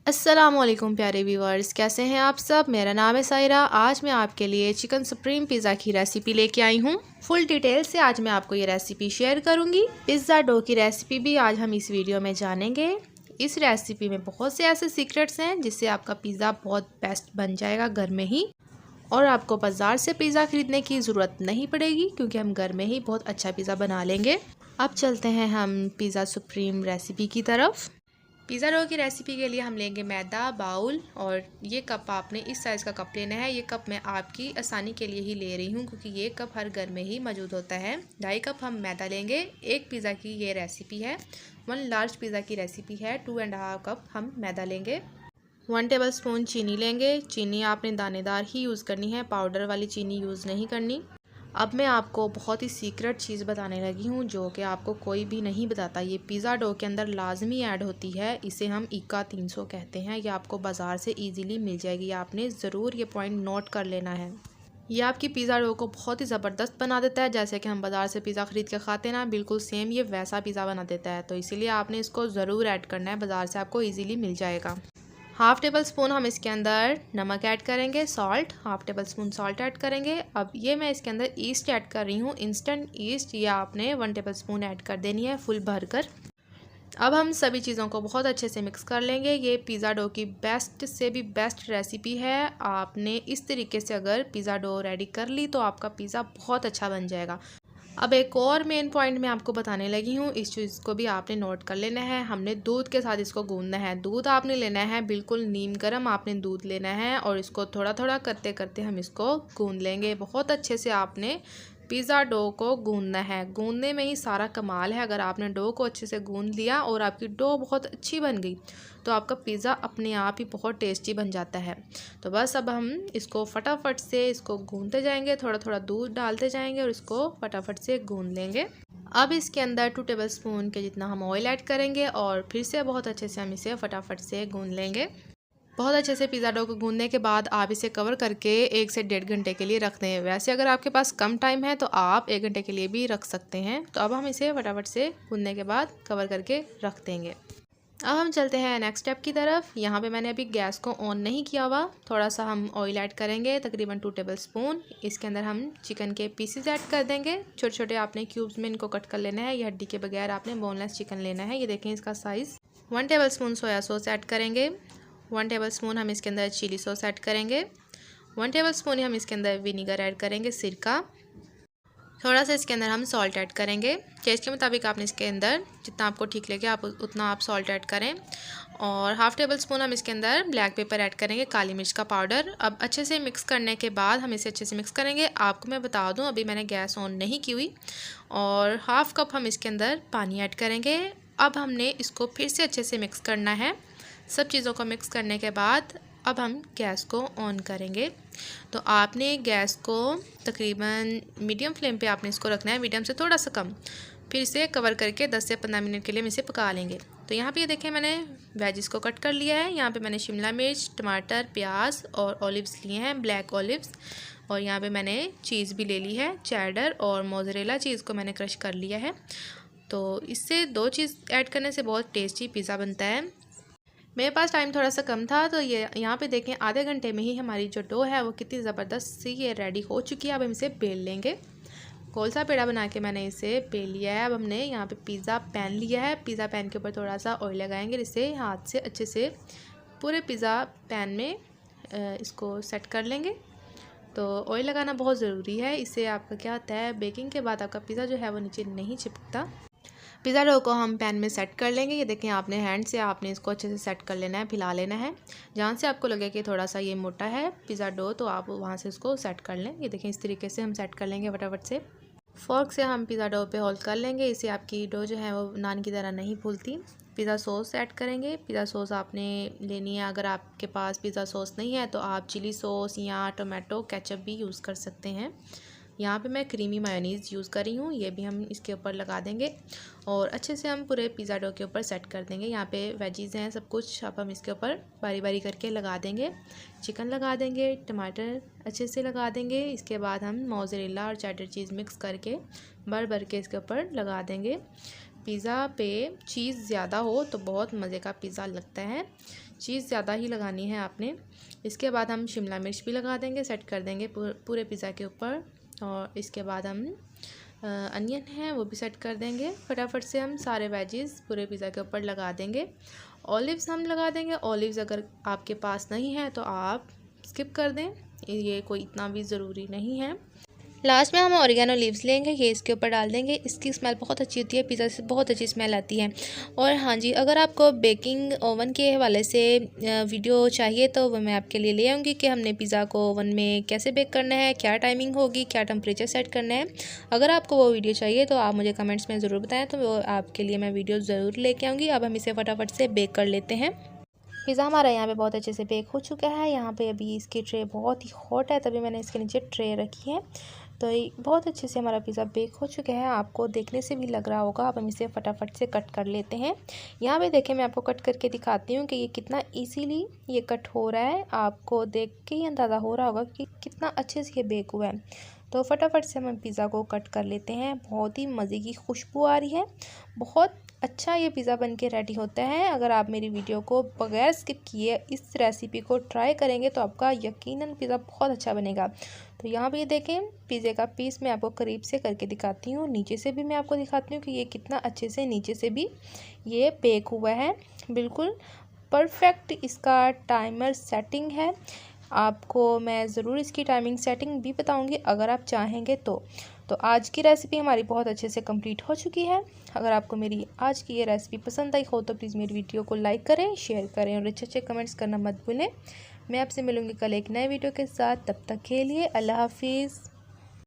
अस्सलामुअलैकुम प्यारे व्यूअर्स, कैसे हैं आप सब। मेरा नाम है सायरा। आज मैं आपके लिए चिकन सुप्रीम पिज़्ज़ा की रेसिपी लेके आई हूँ। फुल डिटेल से आज मैं आपको ये रेसिपी शेयर करूँगी। पिज़्ज़ा डो की रेसिपी भी आज हम इस वीडियो में जानेंगे। इस रेसिपी में बहुत से ऐसे सीक्रेट्स हैं जिससे आपका पिज़्ज़ा बहुत बेस्ट बन जाएगा घर में ही, और आपको बाज़ार से पिज़्ज़ा ख़रीदने की ज़रूरत नहीं पड़ेगी क्योंकि हम घर में ही बहुत अच्छा पिज़्ज़ा बना लेंगे। अब चलते हैं हम पिज़्ज़ा सुप्रीम रेसिपी की तरफ। पिज़्ज़ा डो की रेसिपी के लिए हम लेंगे मैदा बाउल, और ये कप आपने इस साइज़ का कप लेना है। ये कप मैं आपकी आसानी के लिए ही ले रही हूँ क्योंकि ये कप हर घर में ही मौजूद होता है। 2.5 कप हम मैदा लेंगे। एक पिज़्ज़ा की ये रेसिपी है, 1 लार्ज पिज़्ज़ा की रेसिपी है। 2.5 कप हम मैदा लेंगे। 1 टेबल स्पून चीनी लेंगे। चीनी आपने दानेदार ही यूज़ करनी है, पाउडर वाली चीनी यूज़ नहीं करनी। अब मैं आपको बहुत ही सीक्रेट चीज़ बताने लगी हूँ जो कि आपको कोई भी नहीं बताता। ये पिज़्ज़ा डो के अंदर लाजमी ऐड होती है। इसे हम इक्का 300 कहते हैं। ये आपको बाज़ार से इजीली मिल जाएगी। आपने ज़रूर ये पॉइंट नोट कर लेना है। ये आपकी पिज़्ज़ा डो को बहुत ही ज़बरदस्त बना देता है। जैसे कि हम बाज़ार से पिज़्ज़ा ख़रीद के खाते हैं ना, बिल्कुल सेम ये वैसा पिज़्ज़ा बना देता है। तो इसीलिए आपने इसको ज़रूर ऐड करना है। बाज़ार से आपको ईज़िली मिल जाएगा। हाफ़ टेबल स्पून हम इसके अंदर नमक ऐड करेंगे, salt, half table spoon salt add करेंगे। अब ये मैं इसके अंदर ईस्ट ऐड कर रही हूँ, इंस्टेंट ईस्ट। ये आपने 1 टेबल स्पून ऐड कर देनी है फुल भर कर। अब हम सभी चीज़ों को बहुत अच्छे से मिक्स कर लेंगे। ये पिज़्ज़ा डो की बेस्ट से भी बेस्ट रेसिपी है। आपने इस तरीके से अगर पिज़्ज़ा डो रेडी कर ली तो आपका पिज़्ज़ा बहुत अच्छा बन जाएगा। अब एक और मेन पॉइंट मैं आपको बताने लगी हूँ, इस चीज़ को भी आपने नोट कर लेना है। हमने दूध के साथ इसको गूंदना है। दूध आपने लेना है बिल्कुल नीम गर्म, आपने दूध लेना है और इसको थोड़ा थोड़ा करते करते हम इसको गूंद लेंगे। बहुत अच्छे से आपने पिज़्ज़ा डो को गूंदना है। गूंदने में ही सारा कमाल है। अगर आपने डो को अच्छे से गूंद लिया और आपकी डो बहुत अच्छी बन गई तो आपका पिज़्ज़ा अपने आप ही बहुत टेस्टी बन जाता है। तो बस अब हम इसको फटाफट से इसको गूंदते जाएंगे, थोड़ा थोड़ा दूध डालते जाएंगे और इसको फटाफट से गूंद लेंगे। अब इसके अंदर 2 टेबल स्पून के जितना हम ऑयल ऐड करेंगे और फिर से बहुत अच्छे से हम इसे फटाफट से गूंद लेंगे। बहुत अच्छे से पिज़्ज़ा डो को गूंदने के बाद आप इसे कवर करके 1 से 1.5 घंटे के लिए रख दें। वैसे अगर आपके पास कम टाइम है तो आप 1 घंटे के लिए भी रख सकते हैं। तो अब हम इसे फटाफट से गूंदने के बाद कवर करके रख देंगे। अब हम चलते हैं नेक्स्ट स्टेप की तरफ। यहाँ पे मैंने अभी गैस को ऑन नहीं किया हुआ। थोड़ा सा हम ऑयल ऐड करेंगे, तकरीबन 2 टेबल स्पून। इसके अंदर हम चिकन के पीसेस ऐड कर देंगे। छोटे छोटे आपने क्यूब्स में इनको कट कर लेना है। ये हड्डी के बगैर आपने बोनलेस चिकन लेना है। ये देखें इसका size. 1 table spoon soya sauce add करेंगे। 1 टेबल स्पून हम इसके अंदर चिली सॉस ऐड करेंगे। 1 टेबल स्पून हम इसके अंदर विनीगर ऐड करेंगे, सिरका। थोड़ा सा इसके अंदर हम सॉल्ट ऐड करेंगे। टेस्ट के मुताबिक आपने इसके अंदर जितना आपको ठीक लगे आप उतना आप सॉल्ट ऐड करें। और हाफ़ टेबल स्पून हम इसके अंदर ब्लैक पेपर ऐड करेंगे, काली मिर्च का पाउडर। अब अच्छे से मिक्स करने के बाद हम इसे अच्छे से मिक्स करेंगे। आपको मैं बता दूं अभी मैंने गैस ऑन नहीं की हुई। और हाफ़ कप हम इसके अंदर पानी ऐड करेंगे। अब हमने इसको फिर से अच्छे से मिक्स करना है। सब चीज़ों को मिक्स करने के बाद अब हम गैस को ऑन करेंगे। तो आपने गैस को तकरीबन मीडियम फ्लेम पे आपने इसको रखना है, मीडियम से थोड़ा सा कम। फिर इसे कवर करके 10 से 15 मिनट के लिए हम इसे पका लेंगे। तो यहाँ पे ये देखें मैंने वेजिस को कट कर लिया है। यहाँ पे मैंने शिमला मिर्च, टमाटर, प्याज और ऑलिव्स लिए हैं, ब्लैक ऑलिव्स। और यहाँ पे मैंने चीज़ भी ले ली है, चेडर और मोज़रेला चीज़ को मैंने क्रश कर लिया है। तो इससे 2 चीज़ ऐड करने से बहुत टेस्टी पिज़्ज़ा बनता है। मेरे पास टाइम थोड़ा सा कम था तो ये यहाँ पे देखें आधे घंटे में ही हमारी जो डो है वो कितनी ज़बरदस्त सी ये रेडी हो चुकी है। अब हम इसे बेल लेंगे। गोल सा पेड़ा बना के मैंने इसे बेल लिया है। अब हमने यहाँ पे पिज़्ज़ा पैन लिया है। पिज़्ज़ा पैन के ऊपर थोड़ा सा ऑयल लगाएंगे, इसे हाथ से अच्छे से पूरे पिज़्ज़ा पैन में इसको सेट कर लेंगे। तो ऑयल लगाना बहुत ज़रूरी है। इससे आपका क्या होता है, बेकिंग के बाद आपका पिज़्ज़ा जो है वो नीचे नहीं चिपकता। पिज़्ज़ा डो को हम पैन में सेट कर लेंगे। ये देखें आपने हैंड से आपने इसको अच्छे से सेट कर लेना है, फैला लेना है। जहाँ से आपको लगे कि थोड़ा सा ये मोटा है पिज़्ज़ा डो तो आप वहाँ से इसको सेट कर लें। ये देखें इस तरीके से हम सेट कर लेंगे फटाफट से। फ़ोर्क से हम पिज़्ज़ा डो पे होल्ड कर लेंगे। इससे आपकी डो जो है वो नान की तरह नहीं फूलती। पिज़्ज़ा सॉस ऐड करेंगे। पिज़्ज़ा सॉस आपने लेनी है। अगर आपके पास पिज़्ज़ा सॉस नहीं है तो आप चिली सॉस या टोमेटो केचप भी यूज़ कर सकते हैं। यहाँ पे मैं क्रीमी मायोनीज़ यूज़ कर रही हूँ। ये भी हम इसके ऊपर लगा देंगे और अच्छे से हम पूरे पिज़्ज़ा डो के ऊपर सेट कर देंगे। यहाँ पे वेजीज़ हैं सब कुछ, अब हम इसके ऊपर बारी बारी करके लगा देंगे। चिकन लगा देंगे, टमाटर अच्छे से लगा देंगे। इसके बाद हम मोज़रेला और चेडर चीज़ मिक्स करके भर भर के इसके ऊपर लगा देंगे। पिज़्ज़ा पे चीज़ ज़्यादा हो तो बहुत मज़े का पिज़्ज़ा लगता है। चीज़ ज़्यादा ही लगानी है आपने। इसके बाद हम शिमला मिर्च भी लगा देंगे, सेट कर देंगे पूरे पिज़्ज़ा के ऊपर। और इसके बाद हम अनियन है वो भी सेट कर देंगे। फटाफट से हम सारे वेजिस पूरे पिज़्ज़ा के ऊपर लगा देंगे। ऑलिव्स हम लगा देंगे। ऑलिव्स अगर आपके पास नहीं है तो आप स्किप कर दें, ये कोई इतना भी ज़रूरी नहीं है। लास्ट में हम ऑरिगेनो लीव्स लेंगे, ये इसके ऊपर डाल देंगे। इसकी स्मेल बहुत अच्छी होती है, पिज़्ज़ा से बहुत अच्छी स्मेल आती है। और हाँ जी, अगर आपको बेकिंग ओवन के हवाले से वीडियो चाहिए तो वो मैं आपके लिए ले आऊँगी कि हमने पिज़्ज़ा को ओवन में कैसे बेक करना है, क्या टाइमिंग होगी, क्या टेम्परेचर सेट करना है। अगर आपको वो वीडियो चाहिए तो आप मुझे कमेंट्स में ज़रूर बताएँ, तो वो आपके लिए मैं वीडियो ज़रूर लेके आऊँगी। अब हम इसे फटाफट से बेक कर लेते हैं। पिज़्ज़ा हमारा यहाँ पे बहुत अच्छे से बेक हो चुका है। यहाँ पे अभी इसकी ट्रे बहुत ही हॉट है, तभी मैंने इसके नीचे ट्रे रखी है। तो ये बहुत अच्छे से हमारा पिज़्ज़ा बेक हो चुका है, आपको देखने से भी लग रहा होगा। अब हम इसे फटाफट से कट कर लेते हैं। यहाँ पे देखें, मैं आपको कट करके दिखाती हूँ कि ये कितना इजीली ये कट हो रहा है। आपको देख के ही अंदाज़ा हो रहा होगा कि कितना अच्छे से ये बेक हुआ है। तो फटाफट से हम पिज़्ज़ा को कट कर लेते हैं। बहुत ही मज़े की खुशबू आ रही है, बहुत अच्छा ये पिज़्ज़ा बन के रेडी होता है। अगर आप मेरी वीडियो को बगैर स्किप किए इस रेसिपी को ट्राई करेंगे तो आपका यकीनन पिज़्ज़ा बहुत अच्छा बनेगा। तो यहाँ पे ये देखें, पिज़्ज़े का पीस मैं आपको करीब से करके दिखाती हूँ, नीचे से भी मैं आपको दिखाती हूँ कि ये कितना अच्छे से नीचे से भी ये बेक हुआ है। बिल्कुल परफेक्ट इसका टाइमर सेटिंग है। आपको मैं ज़रूर इसकी टाइमिंग सेटिंग भी बताऊंगी अगर आप चाहेंगे तो आज की रेसिपी हमारी बहुत अच्छे से कंप्लीट हो चुकी है। अगर आपको मेरी आज की ये रेसिपी पसंद आई हो तो प्लीज़ मेरी वीडियो को लाइक करें, शेयर करें और अच्छे कमेंट्स करना मत भूलें। मैं आपसे मिलूंगी कल एक नए वीडियो के साथ। तब तक के लिए अल्लाह हाफिज़।